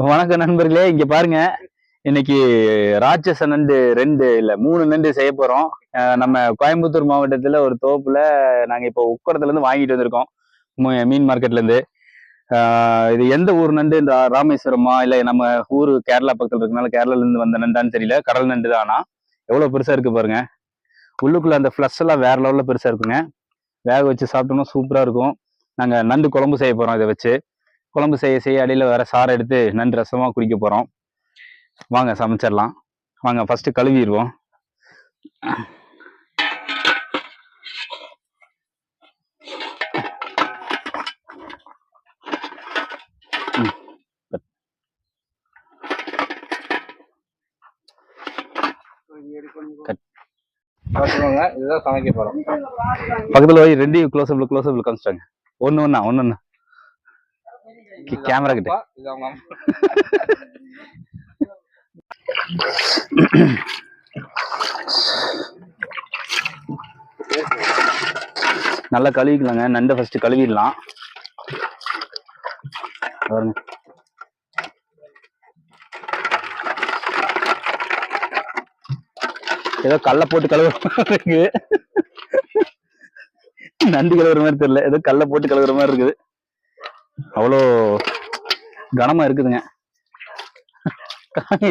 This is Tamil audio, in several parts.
வணக்கம் நண்பர்களே, இங்க பாருங்க. இன்னைக்கு ராட்சச நண்டு 2 இல்ல 3 நண்டு செய்ய போறோம். நம்ம கோயம்புத்தூர் மாவட்டத்துல ஒரு தோப்புல நாங்க இப்போ உக்கடத்துல இருந்து வாங்கிட்டு வந்திருக்கோம், மீன் மார்க்கெட்ல இருந்து. இது எந்த ஊர் நண்டு, இந்த ராமேஸ்வரமா இல்ல நம்ம ஊரு கேரளா பக்கத்துல இருக்கனால கேரளால இருந்து வந்த நண்டான்னு தெரியல. கடல் நண்டு தான். ஆனா எவ்வளவு பெருசா இருக்கு பாருங்க. உள்ளுக்குள்ள அந்த ஃபிளஷ் எல்லாம் வேற லெவல்ல பெருசா இருக்குங்க. வேக வச்சு சாப்பிட்டோம்னா சூப்பரா இருக்கும். நாங்க நண்டு குழம்பு செய்ய போறோம். இதை வச்சு குழம்பு செய்ய அடியில வேற சாறை எடுத்து நண்டு ரசமா குடிக்க போறோம். வாங்க சமைச்சிடலாம். வாங்க ஃபர்ஸ்ட் கழுவிடுவோம். இதுதான் சமைக்க போறோம். பக்கத்துல போய் ரெண்டையும் க்ளோஸ்அப்ல காமிச்சிட்டாங்க. ஒண்ணு கேமரா கிட்ட. நல்லா கழுவிக்கலாங்க. நண்டை ஃபர்ஸ்ட் கழுவிடலாம். ஏதோ கல்ல போட்டு கழுவுற இருக்கு. நண்டு கழுவுற மாதிரி தெரியல, ஏதோ கல்ல போட்டு கழுவுற மாதிரி இருக்குது. அவ்வளோ கனமா இருக்குதுங்க.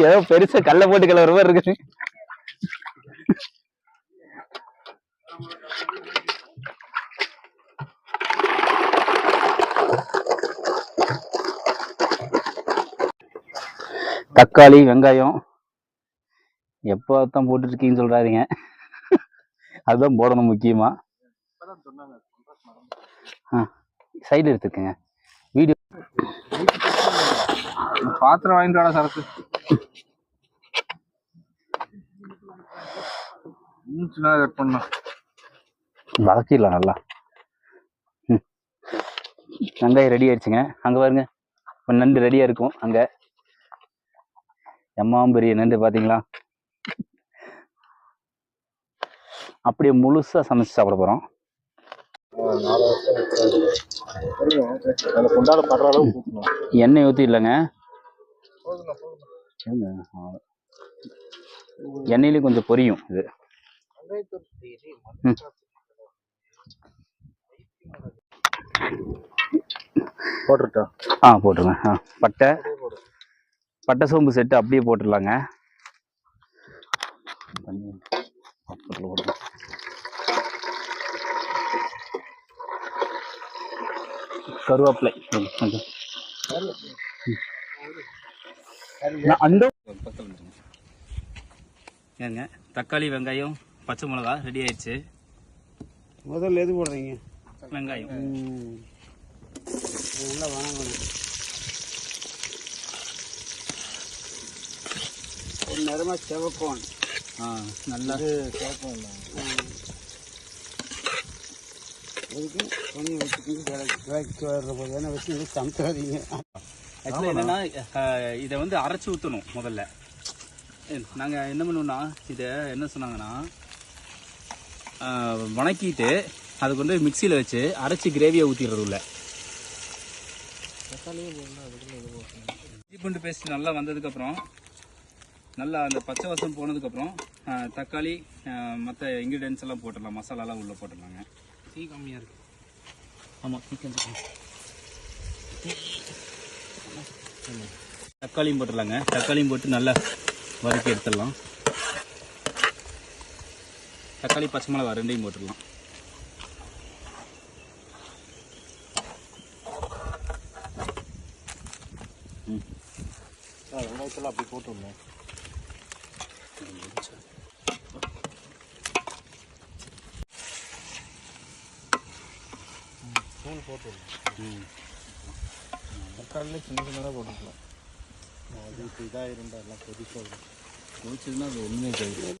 ஏதோ பெருசா கல்ல போட்டு கழுவுற மாதிரி இருக்குது. தக்காளி வெங்காயம் எப்பதான் போட்டு இருக்கீங்கன்னு சொல்றாதீங்க, அதுதான் போடணும் முக்கியமா. சைடு எடுத்துக்கங்க. வீடியோ பாத்திரம் வாங்கிட்டு வாடா சரக்கு. கட் பண்ணலாம், வதக்கிடலாம் நல்லா. வெங்காயம் ரெடி ஆயிடுச்சுங்க. அங்க பாருங்க, நண்டு ரெடியா இருக்கும். அங்க எம்மாவும் பெரிய நண்டு பாத்தீங்களா. அப்படியே முழுசா சமைச்சு சாப்பிட போறோம். எண்ணெய் ஊத்தி இல்லைங்க, எண்ணெயிலே கொஞ்சம் பொரியும் இது. போட்டுருட்டோம். போட்டுருங்க. பட்டை சோம்பு செட்டு அப்படியே போட்டுடலாங்க. கருவேப்பிலை ஏங்க. தக்காளி வெங்காயம் பச்சை மிளகா ரெடி ஆயிடுச்சு. முதல்ல எது போடுறீங்க? வெங்காயம் நல்லா வணங்கணும். ஒரு நேரமா செவக்கும். நல்லா செவக்கும் இல்லை. அதுக்கு துணி வச்சுக்கிட்டு வர்ற ஏன்னா வச்சு சமைக்காதீங்க. ஆக்சுவலாக என்னன்னா, இதை வந்து அரைச்சி ஊற்றணும். முதல்ல நாங்கள் என்ன பண்ணுவோம்னா, இதை என்ன சொன்னாங்கன்னா, வணக்கிட்டு அதை கொண்டு மிக்சியில் வச்சு அரைச்சி கிரேவியை ஊற்றிடுறது உள்ள. இஞ்சி பூண்டு பேஸ்ட் நல்லா வந்ததுக்கப்புறம், நல்லா அந்த பச்சை வாசம் போனதுக்கப்புறம் தக்காளி மற்ற இன்க்ரீடியன்ஸ் எல்லாம் போட்டுடலாம். மசாலாலாம் உள்ளே போட்டுடலாங்க. தீ கம்மியாக இருக்குது. ஆமாம், தீ கம்மி. தக்காளியும் போட்டுடலாங்க. தக்காளியும் போட்டு நல்லா வதக்கி எடுத்துடலாம். தக்காளி பச்சை மிளகா ரெண்டையும் போட்டுடலாம். வெங்காயத்தெல்லாம் அப்படி போட்டுடலாம். தூள் போட்டுடலாம். தக்காளியில் சின்ன சின்னதாக போட்டுக்கலாம். அது இப்போ இதாக இருந்தால் எல்லாம் கொதிச்சதுன்னா அது ஒன்றுமே தெரியும்.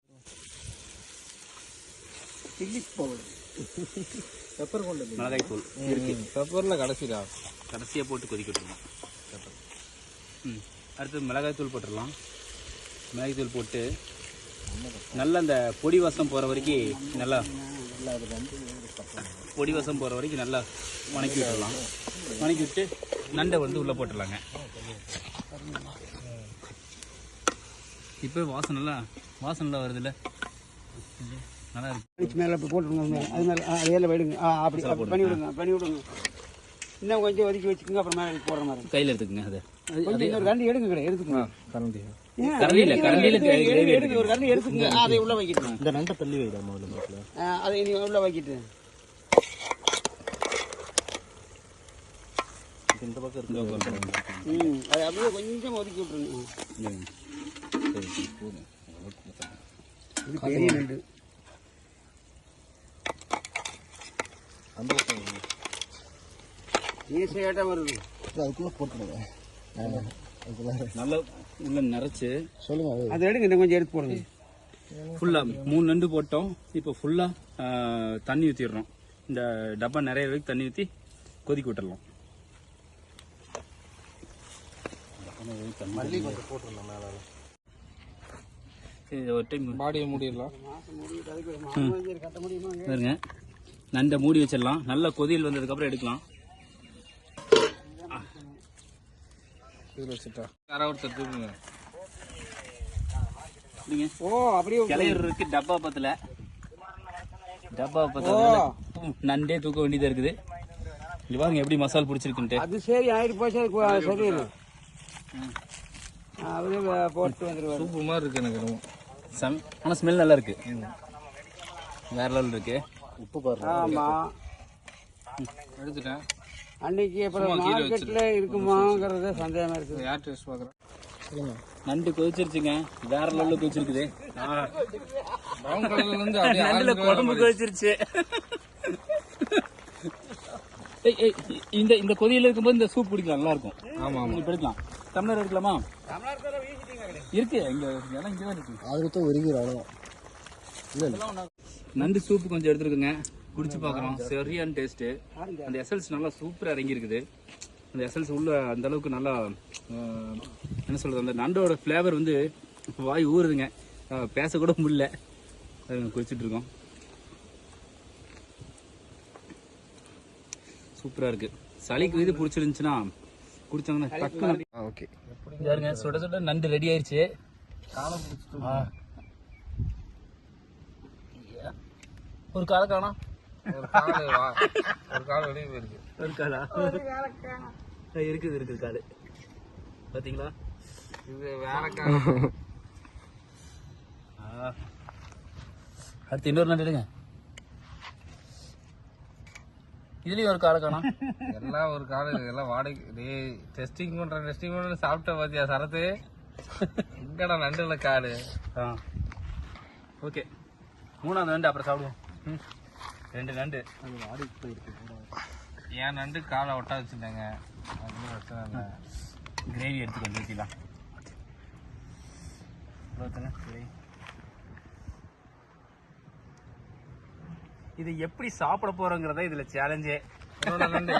சில்லி பவுடர், பெப்பர் கொண்டு மிளகாய் தூள் இருக்கு. பெப்பரில் கடைசியாக போட்டு கொதிக்க விட்டுருலாம் பெப்பர். அடுத்து மிளகாய் தூள் போட்டுடலாம். மிளகாய் தூள் போட்டு நல்லா அந்த பொடி வாசம் போகிற வரைக்கும் நல்லா பொடி வாசம் போகிற வரைக்கும் நல்லா வணக்கி விட்டுடலாம். வணக்கி விட்டு நண்டை வந்து உள்ளே போட்டுடலாங்க. இப்போ வாசனை நல்லா வருதுல்ல, நல்லா இருக்கு. மேலே அப்படி போட்டுருங்க, அது மேலே அதில் வைடுங்க. அப்படி பண்ணி விடுங்க. இன்னும் கொஞ்சம் ஒதுக்கி வச்சுக்கோங்க, அப்புறம் மேலே போடுற மாதிரி கையில் எடுத்துக்கங்க. அதை கொஞ்சம் இன்னொரு கரண்டி எடுங்க, எடுத்துக்கோங்க. கரண்டியில் எடுத்துக்க, ஒரு கரண்டி எடுத்துக்கங்க. அதை உள்ள வைக்கிட்டு இந்த நண்டை தள்ளி வைடா முதல்ல. அதை இனி உள்ள வைக்கிட்டு இந்த பக்கம் இருக்கு. அதை அப்படியே கொஞ்சம் ஒதுக்கி விட்டுருங்க. இது பெரிய நண்டு. அந்த பக்கம் ஈஸியாட்ட வருது. அதுக்குள்ள போட்டுருங்க. நல்லா உள்ள நிறைச்சு சொல்லுங்க. அதை எடுங்க, இன்னும் கொஞ்சம் எடுத்து போடுங்க. ஃபுல்லாக 3 நண்டு போட்டோம். இப்போ ஃபுல்லாக தண்ணி ஊற்றிடுறோம். இந்த டப்பா நிறைய வரைக்கும் தண்ணி ஊற்றி கொதிக்க விட்டுடலாம். மல்லி கொஞ்சம் போட்டுருந்தோம் மேலே. சரி, ஒரு டைம் பாடியை மூடிடலாம். கட்ட முடியுமா? பாருங்க, நண்டை மூடி வச்சிடலாம். நல்லா கொதியல் வந்ததுக்கப்புறம் எடுக்கலாம். இதில் வச்சுட்டா யாராவது ஒருத்தர் தூக்குங்க. ஓ, அப்படியே கிளையூர் இருக்கு. டப்பா பத்தல நண்டே தூக்க வேண்டியதா இருக்குது. இது பாருங்க எப்படி மசால் பிடிச்சிருக்குன்ட்டு. அது சரி ஆயிட்டு போச்சு. அது சரி, அப்படியே போட்டு வந்துருவாரு. சூப்பு மாதிரி இருக்கு எனக்கு. ஆனால் ஸ்மெல் நல்லா இருக்கு, வேற லெவல் இருக்கு. உப்பு பாருங்க. ஆமா, எடுத்துட்டேன். அன்னைக்கு அப்புறம் மார்க்கெட்ல இருக்குமாங்கிறத சந்தேகமா இருக்குது. யார் டேஸ்ட் பார்க்குறேன். நண்டு கொதிச்சிருச்சுங்க, வேற லெவலில் கொதிச்சிருக்குது. பிரவுன் கலர்ல இருந்து அப்படியே நண்டுல குழம்பு கொதிச்சிருச்சு. இந்த கொதியில இருக்கும்போது இந்த சூப் குடிக்கலாம், நல்லா இருக்கும். ஆமா ஆமா. இப்ப எடுக்கலாம். டம்ளர் எடுக்கலாமா? இருக்கு, இங்க எல்லாம் இங்கதான் இருக்கு. அதுக்கு அவ்வளோதான். நண்டு சூப்பு கொஞ்சம் எடுத்துருக்குங்க, குடிச்சு பாக்குறோம். சரியான டேஸ்ட். அந்த எசல்ஸ் நல்லா சூப்பரா இறங்கி இருக்குது. அந்த எசல்ஸ் உள்ள அந்த அளவுக்கு நல்லா என்ன சொல்றது, அந்த நண்டோட ஃபிளேவர் வந்து வாய் ஊறுதுங்க, பேச கூட முடியல. குடிச்சிட்டு இருக்கோம். சூப்பரா இருக்கு. சளிக்கு இது பிடிச்சிருந்துச்சுன்னா குடிச்சாங்கன்னா டக்குனு. ஓகே. பாருங்க, சுட சுட நண்டு ரெடி ஆயிருச்சு. ஒரு காலை காணோம். ஒரு கால் வெளியே போயிருக்கு. ஒரு காலா இருக்குது காலு, பாத்தீங்களா? இது வேலைக்காக. அடுத்து இன்னொரு நண்டு எடுங்க. இதுலயும் ஒரு காலை காணோம். எல்லாம் ஒரு கால் எல்லாம் வாடகை. டெஸ்டிங் பண்ற சாப்பிட்ட பாத்தியா சரத்து? இங்கடா நண்டுல காடு. ஓகே, 3ஆவது நண்டு அப்புறம் சாப்பிடுவோம். 2 நண்டு. என் நண்டு காலை ஒட்டா வச்சிருந்தாங்க. கிரேவி எடுத்து கொஞ்சம் ஊற்றிடலாம். இது எப்படி சாப்பிட போறோங்கிறத இதுல சேலஞ்சே. என்னோட நண்டு